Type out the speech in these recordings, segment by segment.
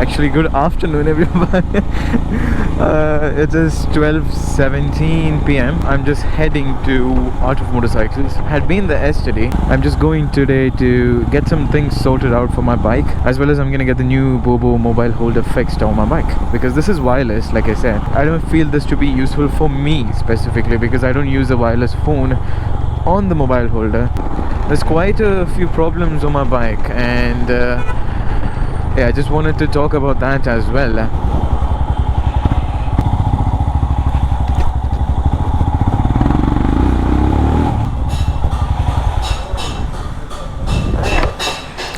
Actually, good afternoon, everybody. It is 12:17 p.m. I'm just heading to Art of Motorcycles. Had been there yesterday. I'm just going today to get some things sorted out for my bike, as well as I'm gonna get the new Bobo mobile holder fixed on my bike, because this is wireless. Like I said, I don't feel this to be useful for me specifically, because I don't use a wireless phone on the mobile holder. There's quite a few problems on my bike, and yeah, I just wanted to talk about that as well.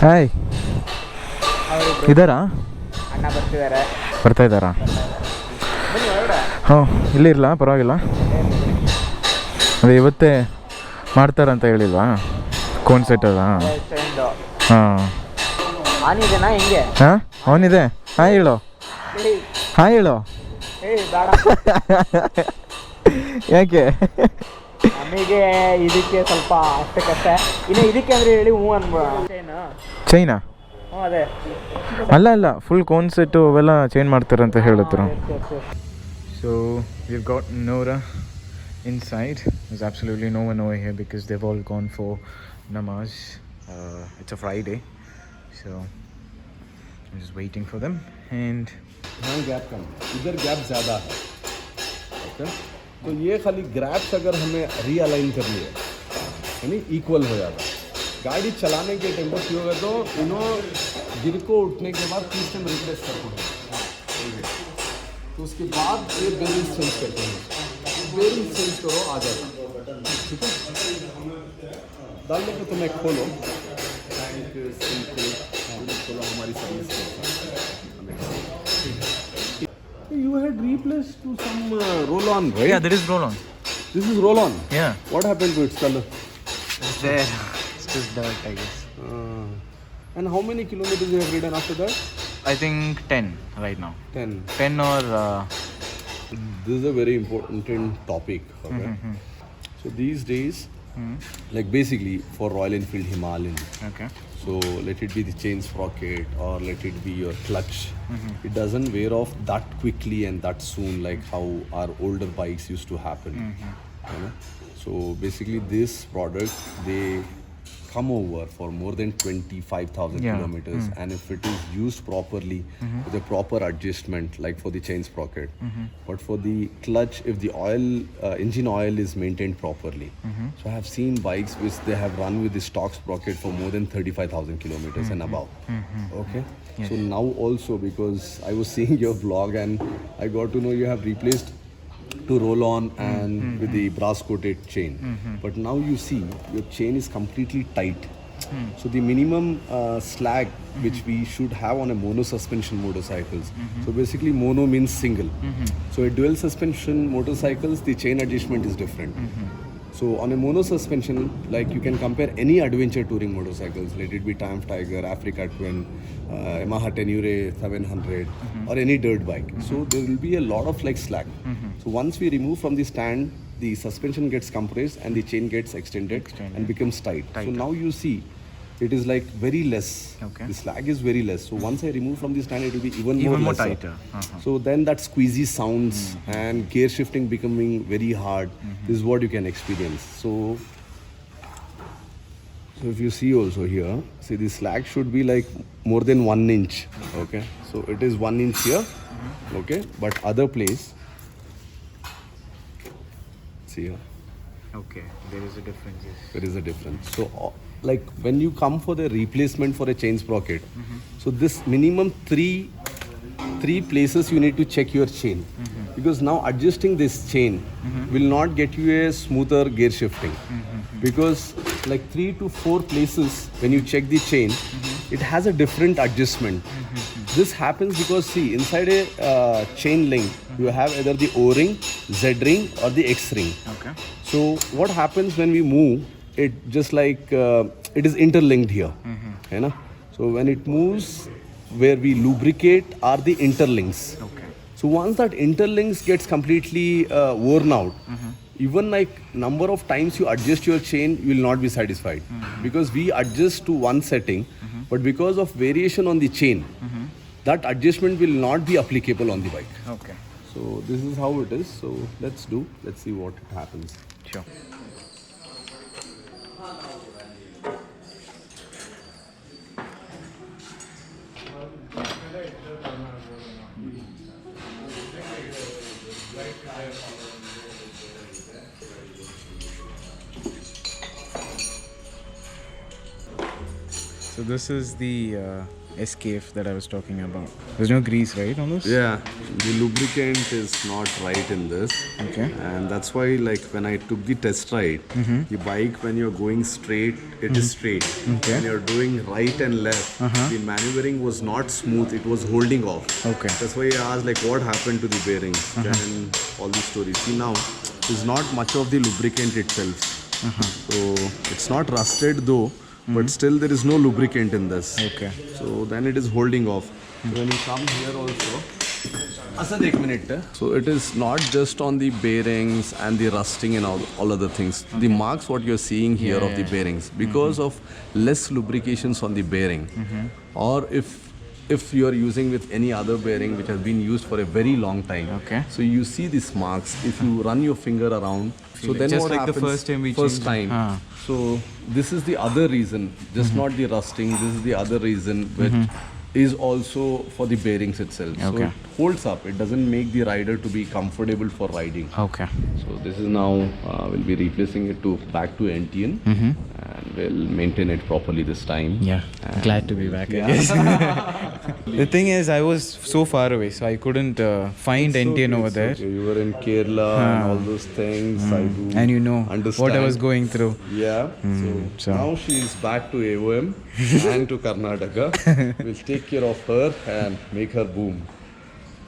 Hi, ಇದ್ದಾರಾ? ಬರ್ತಾ ಇದ್ದಾರಾ? ಹಾಂ, ಇಲ್ಲಿರಲ್ಲ, ಪರವಾಗಿಲ್ಲ. ಅದೇ ಇವತ್ತೇ ಮಾಡ್ತಾರಂತ ಹೇಳಿಲ್ವಾ cone set ಅಲ್ಲ? ಹಾಂ ಹಾಂ, ಅವನಿದೆ. ಹಾಯ್ ಹೇಳೋ, ಹಾಯ್ ಹೇಳೋ. ಯಾಕೆ? ನಮಗೆ ಇದಕ್ಕೆ ಸ್ವಲ್ಪ ಅಷ್ಟಕ್ಕಷ್ಟೇ. ಇನ್ನು ಇದಕ್ಕೆ ಅಂದರೆ ಹೇಳಿ ಹ್ಞೂ ಅನ್ಬೋಣ. ಚೈನಾ? ಹ್ಞೂ ಅದೇ. ಅಲ್ಲ, ಫುಲ್ ಕೋನ್ ಸೆಟ್ಟು ಅವೆಲ್ಲ ಚೇಂಜ್ ಮಾಡ್ತಾರಂತ ಹೇಳಿದ್ರು. So we've got Nora inside. There's absolutely no one over here because they've all gone for namaz. It's a Friday, so I'm just waiting for them. And यहाँ gap कम, इधर gap ज़्यादा है. Okay, तो ये खाली grasps अगर हमें realign करनी है, यानी इक्वल हो जाता. गाड़ी चलाने के टाइम पर होगा तो इन्हों गिर को उठने के बाद सिस्टम रिप्लेस करते हैं. तो उसके बाद ये बेरिंग चेंज करते हैं. बेरिंग चेंज करो आ जाता. ठीक है, डालने को तुम्हें खोलो, खोलो हमारी service. You had replaced to some roll-on, right? yeah, there is roll-on. This is roll-on? Yeah. What happened to its color? It's there. It's just dirt, I guess. And how many kilometers you have ridden after that? I think 10 right now. 10 or This is a very important topic. Okay? So these days, like basically for Royal Enfield Himalayan, okay. so let it be the chain sprocket or let it be your clutch, it doesn't wear off that quickly and that soon like how our older bikes used to happen. You know? So basically this product, they come over for more than 25,000 kilometers, and if it is used properly with a proper adjustment like for the chain sprocket, but for the clutch, if the oil engine oil is maintained properly, so I have seen bikes which they have run with the stock sprocket for more than 35,000 kilometers and above. Okay, so now also, because I was seeing your vlog and I got to know you have replaced to roll on and with the brass coated chain, but now you see your chain is completely tight. So the minimum slag which we should have on a mono suspension motorcycles, so basically mono means single, so a dual suspension motorcycles, the chain adjustment is different. So on a mono suspension, like you can compare any adventure touring motorcycles, let it be Triumph Tiger, Africa Twin, Yamaha Tenere 700, or any dirt bike. So there will be a lot of like slack. So once we remove from the stand, the suspension gets compressed and the chain gets extended and becomes tight. So now you see it is like very less. Okay. The slag is very less. So once I remove from the stand, it will be even more tighter. So then that squeezy sounds and gear shifting becoming very hard. This is what you can experience. So if you see also here, see the slag should be like more than 1 inch. Okay, so it is 1 inch here. Okay, but other place, see here, Okay, there is a difference. Yes. there is a difference. So like when you come for the replacement for a chain sprocket, so this minimum three places you need to check your chain, because now adjusting this chain will not get you a smoother gear shifting, because like 3 to 4 places when you check the chain, it has a different adjustment. This happens because see, inside a chain link you have either the O-ring, Z-ring or the X-ring. Okay. So what happens when we move, it just like it is interlinked here, you know? So when it moves, where we lubricate are the interlinks. Okay. So once that interlinks gets completely worn out, even like number of times you adjust your chain, you will not be satisfied, because we adjust to one setting, but because of variation on the chain, that adjustment will not be applicable on the bike. Okay. So this is how it is. So let's see what happens. Sure. So this is the SKF that I was talking about. There's no grease, right, on this? Yeah, the lubricant is not right in this. Okay. And that's why, like, when I took the test ride, the bike, when you're going straight, it is straight. Okay. When you're doing right and left, the maneuvering was not smooth, it was holding off. Okay. That's why I asked, like, what happened to the bearings and all these stories. See, now, there's not much of the lubricant itself. So, it's not rusted though. But still there is no lubricant in this. Okay. So then it is holding off. So when you come here also, Asad, 1 minute. So it is not just on the bearings and the rusting and all other things. The marks what you're seeing here of the bearings, because of less lubrications on the bearing, or if you are using with any other bearing which has been used for a very long time. Okay. So you see these marks. If you run your finger around, so then just what like happens? the first time we first changed it. time. So this is the other reason, just not the rusting. This is the other reason, which is also for the bearings itself. So Okay. it holds up. It doesn't make the rider to be comfortable for riding. Okay. So this is now we'll be replacing it to back to NTN, and we'll maintain it properly this time. Yeah. Glad to be back, I guess. The thing is, I was so far away, so I couldn't find NTN over there. Okay. You were in Kerala and all those things. I do And you know understand what I was going through. Yeah. So now she is back to AOM and to Karnataka. We'll take care of her and make her boom.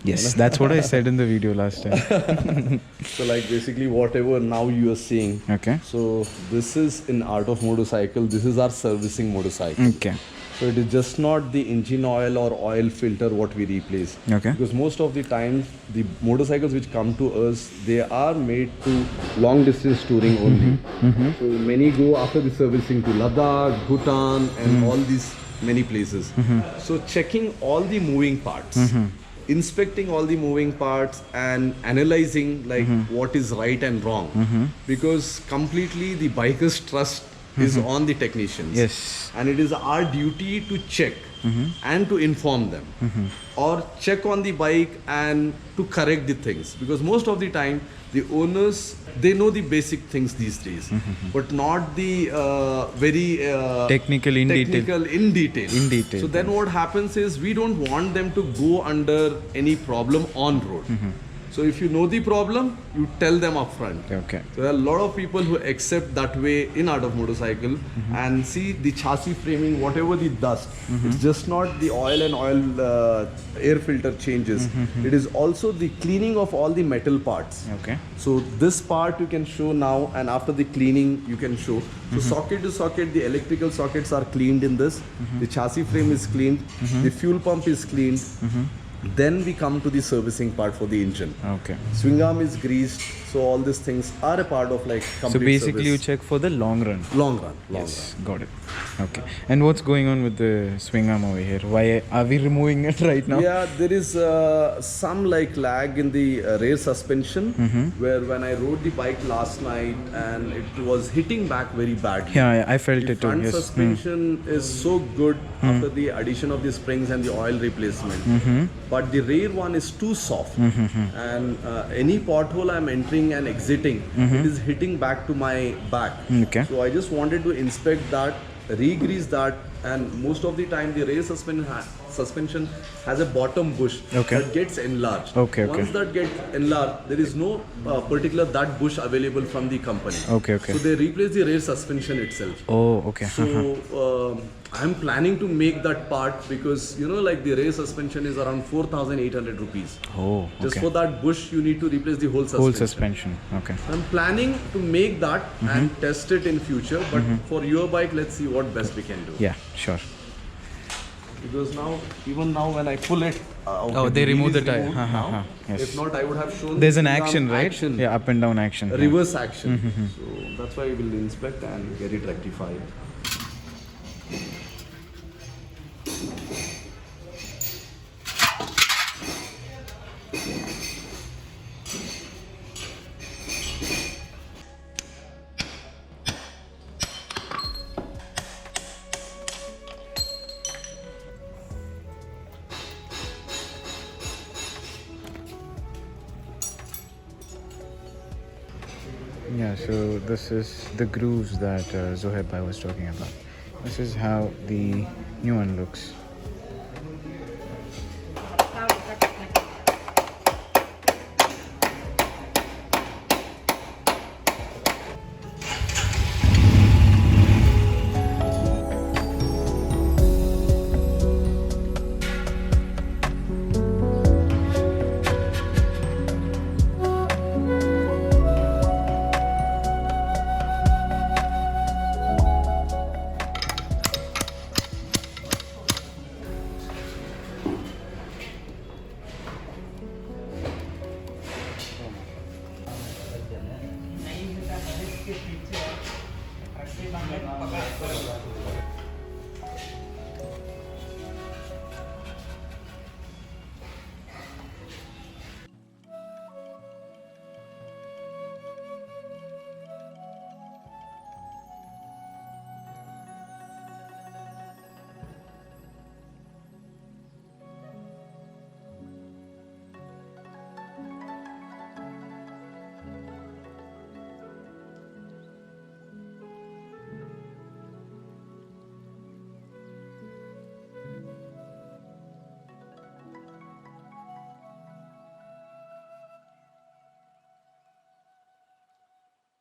Yes, that's what I said in the video last time. So like basically whatever now you are seeing. Okay. So this is in Art of Motorcycle. This is our servicing motorcycle. Okay. So it is just not the engine oil or oil filter what we replace. Okay. Because most of the time the motorcycles which come to us, they are made to long distance touring only. So many go after the servicing to Ladakh, Bhutan and all these many places. So checking all the moving parts, inspecting all the moving parts and analyzing like what is right and wrong. Because completely the biker's trust is on the technicians. Yes. And it is our duty to check and to inform them, or check on the bike and to correct the things, because most of the time the owners, they know the basic things these days, but not the very Technical in detail. in detail. In detail, So then what happens is we don't want them to go under any problem on road. So if you know the problem, you tell them upfront. Okay. So there are a lot of people who accept that way in Art of Motorcycle and see the chassis framing, whatever the dust. It's just not the oil and oil air filter changes. It is also the cleaning of all the metal parts. Okay. So this part you can show now, and after the cleaning you can show. So socket to socket, the electrical sockets are cleaned in this. The chassis frame is cleaned. The fuel pump is cleaned. Then we come to the servicing part for the engine. Okay. Swing arm is greased, so all these things are a part of like complete So basically you service. check for the long run. Long run. Yes, got it. Okay. And what's going on with the swing arm over here? Why are we removing it right now? Yeah, there is some like lag in the rear suspension, where when I rode the bike last night and it was hitting back very badly. Yeah, I felt The it too. front Yes. suspension is so good after the addition of the springs and the oil replacement, but the rear one is too soft, and any pothole I'm entering and exiting, it is hitting back to my back. Okay. So I just wanted to inspect that, re-grease that, and most of the time the rear suspension has a bottom bush that gets enlarged. Okay, Once that gets enlarged, there is no particular that bush available from the company. Okay. So they replace the rear suspension itself. Oh, okay. So I'm planning to make that part, because you know, like the rear suspension is around 4,800 rupees. Oh, Just okay. for that bush, you need to replace the whole suspension. Whole suspension. Okay. I'm planning to make that and test it in future. But for your bike, let's see what best we can do. Yeah, sure. Because now, even now, when I pull it, Oh, okay, they the remove wheel the is tire. removed now. Yes. If not, I would have shown. There's an the action, right? Action. Yeah, up and down action. A reverse action. So that's why we'll inspect and get it rectified. Yeah, so this is the grooves that Zohaib Bhai was talking about. This is how the new one looks.